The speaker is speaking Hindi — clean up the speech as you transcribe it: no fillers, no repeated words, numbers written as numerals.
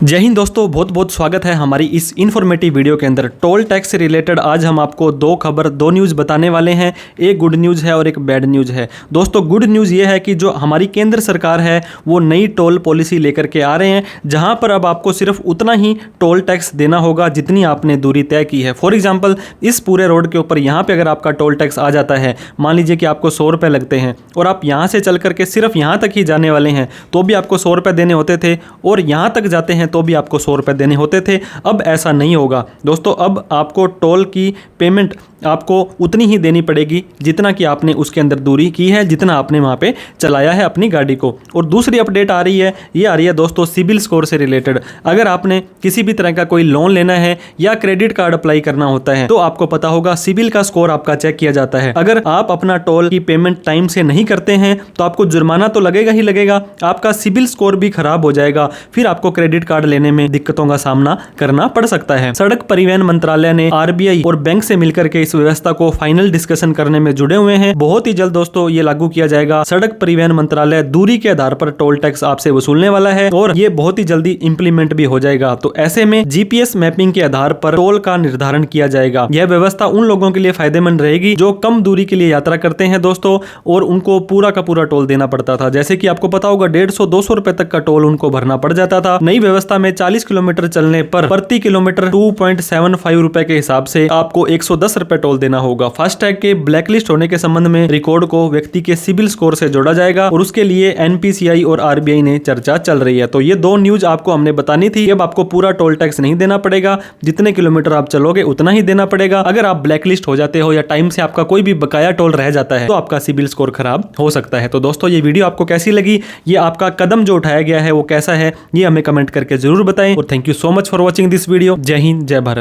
जय हिंद दोस्तों, बहुत बहुत स्वागत है हमारी इस इन्फॉर्मेटिव वीडियो के अंदर। टोल टैक्स से रिलेटेड आज हम आपको दो न्यूज़ बताने वाले हैं। एक गुड न्यूज़ है और एक बैड न्यूज़ है। दोस्तों, गुड न्यूज़ ये है कि जो हमारी केंद्र सरकार है वो नई टोल पॉलिसी लेकर के आ रहे हैं, जहां पर अब आपको सिर्फ उतना ही टोल टैक्स देना होगा जितनी आपने दूरी तय की है। फॉर एग्जाम्पल, इस पूरे रोड के ऊपर यहाँ पर अगर आपका टोल टैक्स आ जाता है, मान लीजिए कि आपको 100 रुपये लगते हैं और आप यहाँ से चल करके सिर्फ यहाँ तक ही जाने वाले हैं, तो भी आपको 100 रुपये देने होते थे, और यहाँ तक जाते हैं तो भी आपको 100 रुपये देने होते थे। अब ऐसा नहीं होगा दोस्तों। अब आपको टोल की पेमेंट आपको उतनी ही देनी पड़ेगी जितना कि आपने उसके अंदर दूरी की है, जितना आपने वहाँ पे चलाया है अपनी गाड़ी को। और दूसरी अपडेट आ रही है, ये आ रही है दोस्तों सिबिल स्कोर से रिलेटेड। अगर आपने किसी भी तरह का कोई लोन लेना है या क्रेडिट कार्ड अप्लाई करना होता है, तो आपको पता होगा सिबिल का स्कोर आपका चेक किया जाता है। अगर आप अपना टोल की पेमेंट टाइम से नहीं करते हैं तो आपको जुर्माना तो लगेगा ही लगेगा, आपका सिबिल स्कोर भी खराब हो जाएगा, फिर आपको क्रेडिट कार्ड लेने में दिक्कतों का सामना करना पड़ सकता है। सड़क परिवहन मंत्रालय ने आरबीआई और बैंक से मिलकर के इस व्यवस्था को फाइनल डिस्कशन करने में जुड़े हुए हैं। बहुत ही जल्द दोस्तों ये लागू किया जाएगा। सड़क परिवहन मंत्रालय दूरी के आधार पर टोल टैक्स आपसे वसूलने वाला है और ये बहुत ही जल्दी इंप्लीमेंट भी हो जाएगा। तो ऐसे में जीपीएस मैपिंग के आधार पर टोल का निर्धारण किया जाएगा। यह व्यवस्था उन लोगों के लिए फायदेमंद रहेगी जो कम दूरी के लिए यात्रा करते हैं दोस्तों, और उनको पूरा का पूरा टोल देना पड़ता था। जैसे कि आपको पता होगा 150-200 रुपए तक का टोल उनको भरना पड़ जाता था। नई व्यवस्था में 40 किलोमीटर चलने पर प्रति किलोमीटर 2.75 रुपए के हिसाब से आपको 110 रुपए टोल देना होगा। फास्टैग के ब्लैकलिस्ट होने के संबंध में रिकॉर्ड को व्यक्ति के सिबिल स्कोर से जोड़ा जाएगा और उसके लिए एनपीसीआई और आरबीआई ने चर्चा चल रही है। तो ये दो न्यूज आपको हमने बतानी थी। अब आपको पूरा टोल टैक्स नहीं देना पड़ेगा, जितने किलोमीटर आप चलोगे उतना ही देना पड़ेगा। अगर आप ब्लैकलिस्ट हो जाते हो या टाइम से आपका कोई भी बकाया टोल रह जाता है तो आपका सिबिल स्कोर खराब हो सकता है। तो दोस्तों, ये वीडियो आपको कैसी लगी, ये आपका कदम जो उठाया गया है वो कैसा है, ये हमें कमेंट करके जरूर बताएं। और thank you so much for watching this video. जय हिंद, जय भारत।